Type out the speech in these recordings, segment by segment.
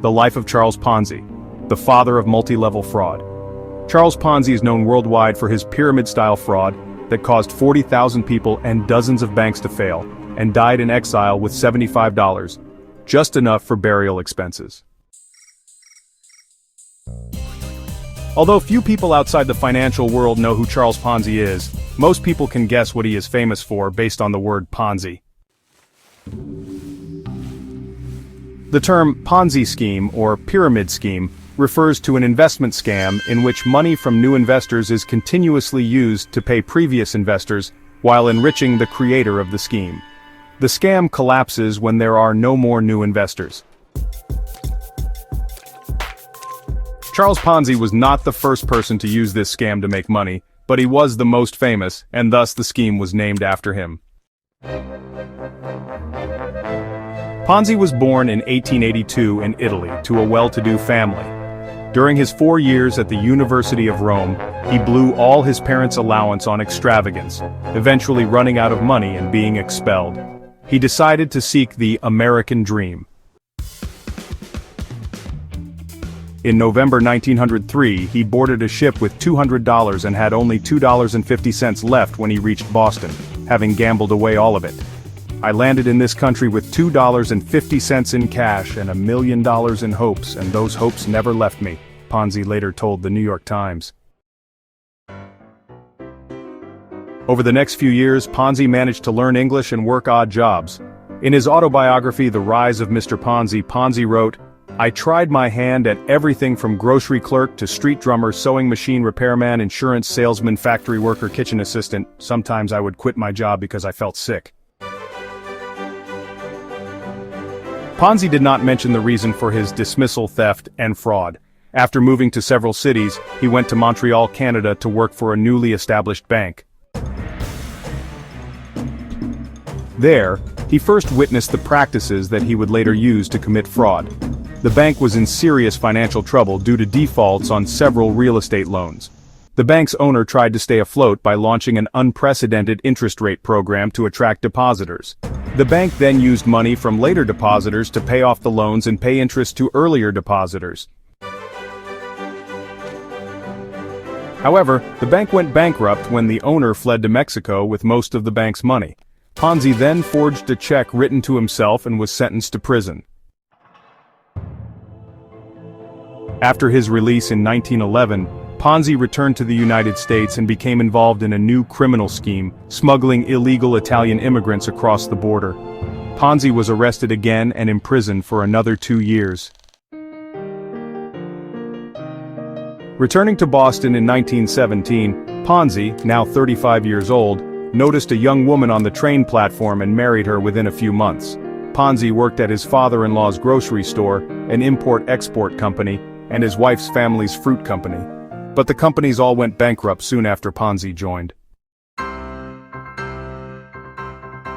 The Life of Charles Ponzi, the father of multi-level fraud. Charles Ponzi is known worldwide for his pyramid-style fraud that caused 40,000 people and dozens of banks to fail, and died in exile with $75, just enough for burial expenses. Although few people outside the financial world know who Charles Ponzi is, most people can guess what he is famous for based on the word Ponzi. The term Ponzi scheme or pyramid scheme refers to an investment scam in which money from new investors is continuously used to pay previous investors while enriching the creator of the scheme. The scam collapses when there are no more new investors. Charles Ponzi was not the first person to use this scam to make money, but he was the most famous, and thus the scheme was named after him. Ponzi was born in 1882 in Italy to a well-to-do family. During his 4 years at the University of Rome, he blew all his parents' allowance on extravagance, eventually running out of money and being expelled. He decided to seek the American dream. In November 1903, he boarded a ship with $200 and had only $2.50 left when he reached Boston, having gambled away all of it. "I landed in this country with $2.50 in cash and $1 million in hopes, and those hopes never left me," Ponzi later told the New York Times. Over the next few years, Ponzi managed to learn English and work odd jobs. In his autobiography, The Rise of Mr. Ponzi, Ponzi wrote, "I tried my hand at everything from grocery clerk to street drummer, sewing machine repairman, insurance salesman, factory worker, kitchen assistant. Sometimes I would quit my job because I felt sick." Ponzi did not mention the reason for his dismissal, theft, and fraud. After moving to several cities, he went to Montreal, Canada to work for a newly established bank. There, he first witnessed the practices that he would later use to commit fraud. The bank was in serious financial trouble due to defaults on several real estate loans. The bank's owner tried to stay afloat by launching an unprecedented interest rate program to attract depositors. The bank then used money from later depositors to pay off the loans and pay interest to earlier depositors. However, the bank went bankrupt when the owner fled to Mexico with most of the bank's money. Ponzi then forged a check written to himself and was sentenced to prison. After his release in 1911, Ponzi returned to the United States and became involved in a new criminal scheme, smuggling illegal Italian immigrants across the border. Ponzi was arrested again and imprisoned for another 2 years. Returning to Boston in 1917, Ponzi, now 35 years old, noticed a young woman on the train platform and married her within a few months. Ponzi worked at his father-in-law's grocery store, an import-export company, and his wife's family's fruit company. But the companies all went bankrupt soon after Ponzi joined.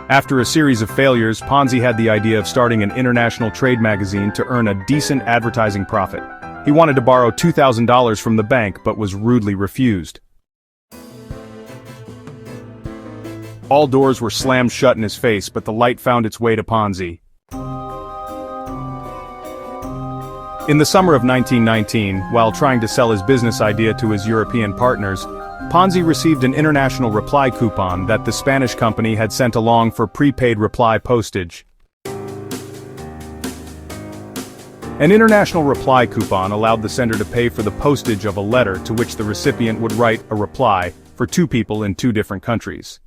After a series of failures, Ponzi had the idea of starting an international trade magazine to earn a decent advertising profit. He wanted to borrow $2,000 from the bank but was rudely refused. All doors were slammed shut in his face, but the light found its way to Ponzi. In the summer of 1919, while trying to sell his business idea to his European partners, Ponzi received an international reply coupon that the Spanish company had sent along for prepaid reply postage. An international reply coupon allowed the sender to pay for the postage of a letter to which the recipient would write a reply for 2 people in 2 different countries.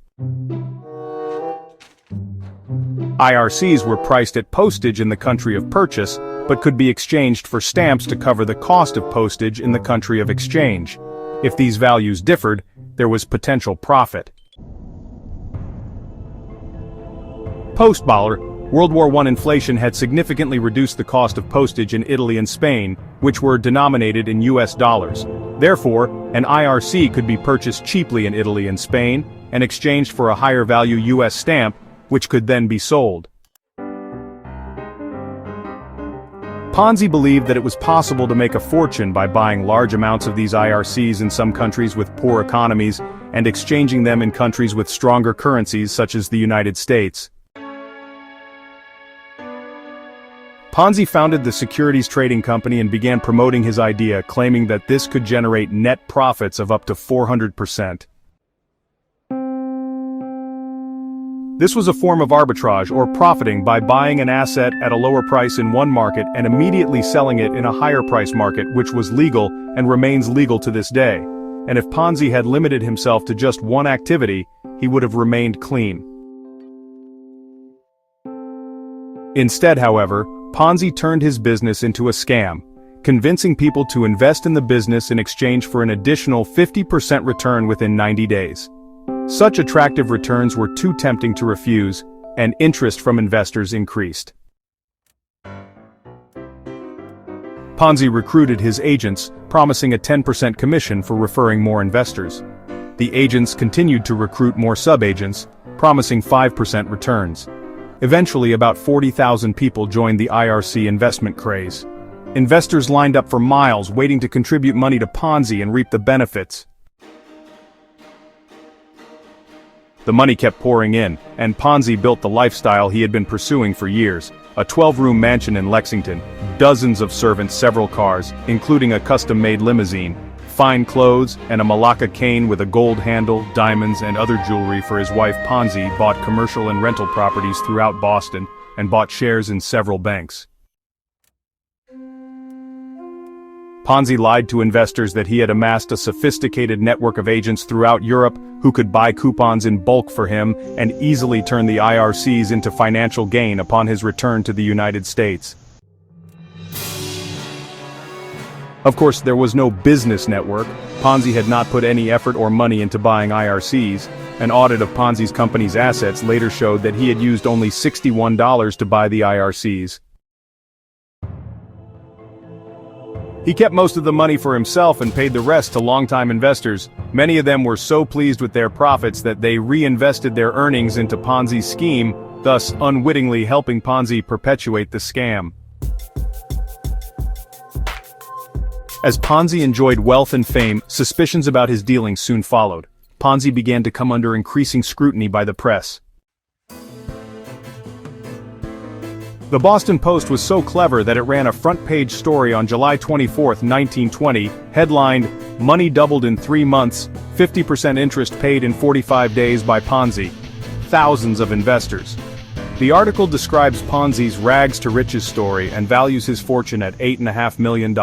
IRCs were priced at postage in the country of purchase, but could be exchanged for stamps to cover the cost of postage in the country of exchange. If these values differed, there was potential profit. Post-Baller, World War I inflation had significantly reduced the cost of postage in Italy and Spain, which were denominated in US dollars. Therefore, an IRC could be purchased cheaply in Italy and Spain, and exchanged for a higher value US stamp, which could then be sold. Ponzi believed that it was possible to make a fortune by buying large amounts of these IRCs in some countries with poor economies and exchanging them in countries with stronger currencies such as the United States. Ponzi founded the securities trading company and began promoting his idea, claiming that this could generate net profits of up to 400%. This was a form of arbitrage, or profiting by buying an asset at a lower price in one market and immediately selling it in a higher price market, which was legal and remains legal to this day. And if Ponzi had limited himself to just one activity, he would have remained clean. Instead, however, Ponzi turned his business into a scam, convincing people to invest in the business in exchange for an additional 50% return within 90 days. Such attractive returns were too tempting to refuse, and interest from investors increased. Ponzi recruited his agents, promising a 10% commission for referring more investors. The agents continued to recruit more sub-agents, promising 5% returns. Eventually, about 40,000 people joined the IRC investment craze. Investors lined up for miles, waiting to contribute money to Ponzi and reap the benefits. The money kept pouring in, and Ponzi built the lifestyle he had been pursuing for years: a 12-room mansion in Lexington, dozens of servants, several cars, including a custom-made limousine, fine clothes, and a Malacca cane with a gold handle, diamonds, and other jewelry for his wife. Ponzi bought commercial and rental properties throughout Boston and bought shares in several banks. Ponzi lied to investors that he had amassed a sophisticated network of agents throughout Europe who could buy coupons in bulk for him and easily turn the IRCs into financial gain upon his return to the United States. Of course, there was no business network. Ponzi had not put any effort or money into buying IRCs. An audit of Ponzi's company's assets later showed that he had used only $61 to buy the IRCs. He kept most of the money for himself and paid the rest to longtime investors. Many of them were so pleased with their profits that they reinvested their earnings into Ponzi's scheme, thus unwittingly helping Ponzi perpetuate the scam. As Ponzi enjoyed wealth and fame, suspicions about his dealings soon followed. Ponzi began to come under increasing scrutiny by the press. The Boston Post was so clever that it ran a front-page story on July 24, 1920, headlined, "Money Doubled in 3 Months, 50% Interest Paid in 45 Days by Ponzi. Thousands of Investors." The article describes Ponzi's rags-to-riches story and values his fortune at $8.5 million.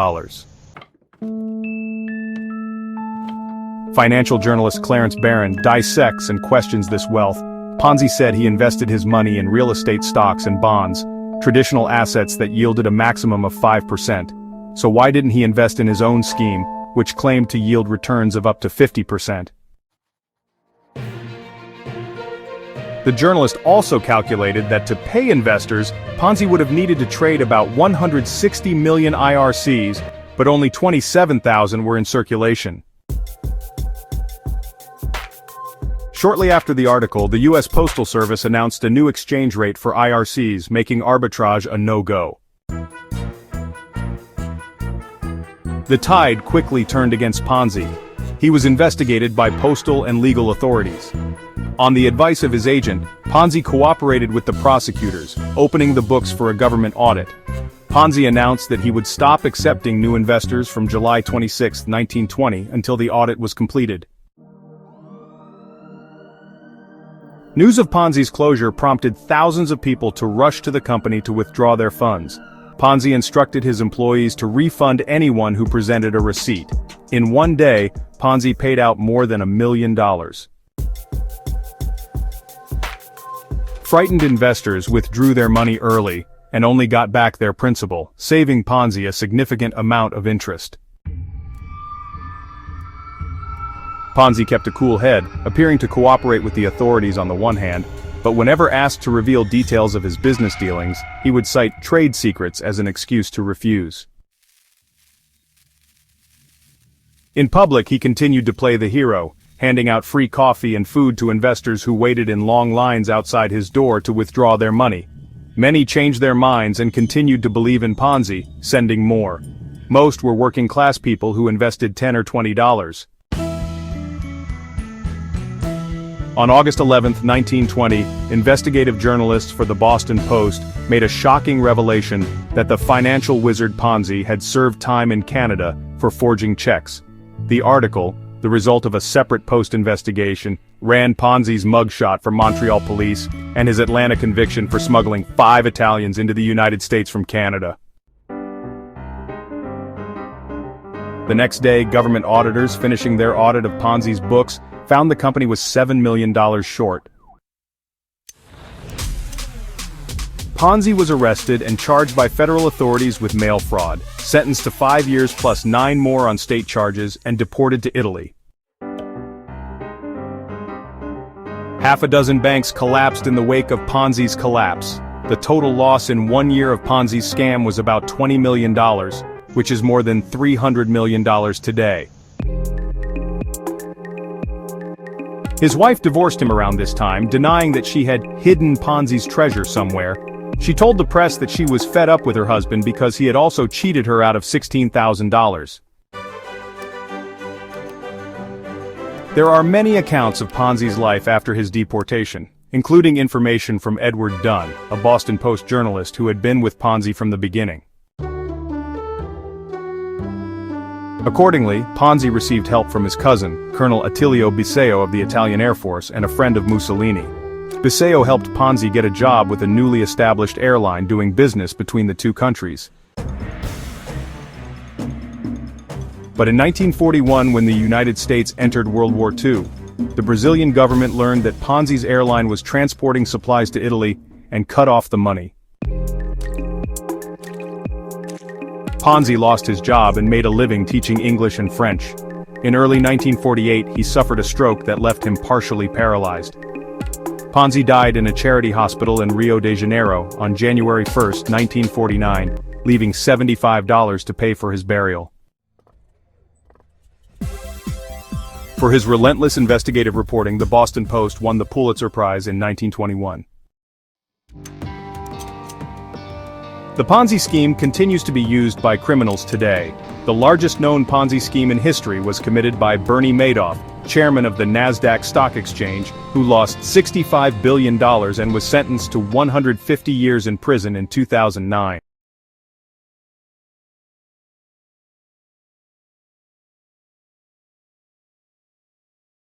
Financial journalist Clarence Barron dissects and questions this wealth. Ponzi said he invested his money in real estate stocks and bonds, traditional assets that yielded a maximum of 5%. So why didn't he invest in his own scheme, which claimed to yield returns of up to 50%? The journalist also calculated that to pay investors, Ponzi would have needed to trade about 160 million IRCs, but only 27,000 were in circulation. Shortly after the article, the U.S. Postal Service announced a new exchange rate for IRCs, making arbitrage a no-go. The tide quickly turned against Ponzi. He was investigated by postal and legal authorities. On the advice of his agent, Ponzi cooperated with the prosecutors, opening the books for a government audit. Ponzi announced that he would stop accepting new investors from July 26, 1920, until the audit was completed. News of Ponzi's closure prompted thousands of people to rush to the company to withdraw their funds. Ponzi instructed his employees to refund anyone who presented a receipt. In one day, Ponzi paid out more than $1 million. Frightened investors withdrew their money early and only got back their principal, saving Ponzi a significant amount of interest. Ponzi kept a cool head, appearing to cooperate with the authorities on the one hand, but whenever asked to reveal details of his business dealings, he would cite trade secrets as an excuse to refuse. In public, he continued to play the hero, handing out free coffee and food to investors who waited in long lines outside his door to withdraw their money. Many changed their minds and continued to believe in Ponzi, sending more. Most were working-class people who invested $10 or $20. On August 11, 1920, investigative journalists for the Boston Post made a shocking revelation that the financial wizard Ponzi had served time in Canada for forging checks. The article, the result of a separate Post investigation, ran Ponzi's mugshot for Montreal police and his Atlanta conviction for smuggling 5 Italians into the United States from Canada. The next day, government auditors finishing their audit of Ponzi's books found the company was $7 million short. Ponzi was arrested and charged by federal authorities with mail fraud, sentenced to 5 years plus 9 more on state charges, and deported to Italy. Half a dozen banks collapsed in the wake of Ponzi's collapse. The total loss in 1 year of Ponzi's scam was about $20 million, which is more than $300 million today. His wife divorced him around this time, denying that she had hidden Ponzi's treasure somewhere. She told the press that she was fed up with her husband because he had also cheated her out of $16,000. There are many accounts of Ponzi's life after his deportation, including information from Edward Dunn, a Boston Post journalist who had been with Ponzi from the beginning. Accordingly, Ponzi received help from his cousin, Colonel Attilio Biseo of the Italian Air Force and a friend of Mussolini. Biseo helped Ponzi get a job with a newly established airline doing business between the two countries. But in 1941, when the United States entered World War II, the Brazilian government learned that Ponzi's airline was transporting supplies to Italy and cut off the money. Ponzi lost his job and made a living teaching English and French. In early 1948, he suffered a stroke that left him partially paralyzed. Ponzi died in a charity hospital in Rio de Janeiro on January 1, 1949, leaving $75 to pay for his burial. For his relentless investigative reporting, the Boston Post won the Pulitzer Prize in 1921. The Ponzi scheme continues to be used by criminals today. The largest known Ponzi scheme in history was committed by Bernie Madoff, chairman of the Nasdaq Stock Exchange, who lost $65 billion and was sentenced to 150 years in prison in 2009.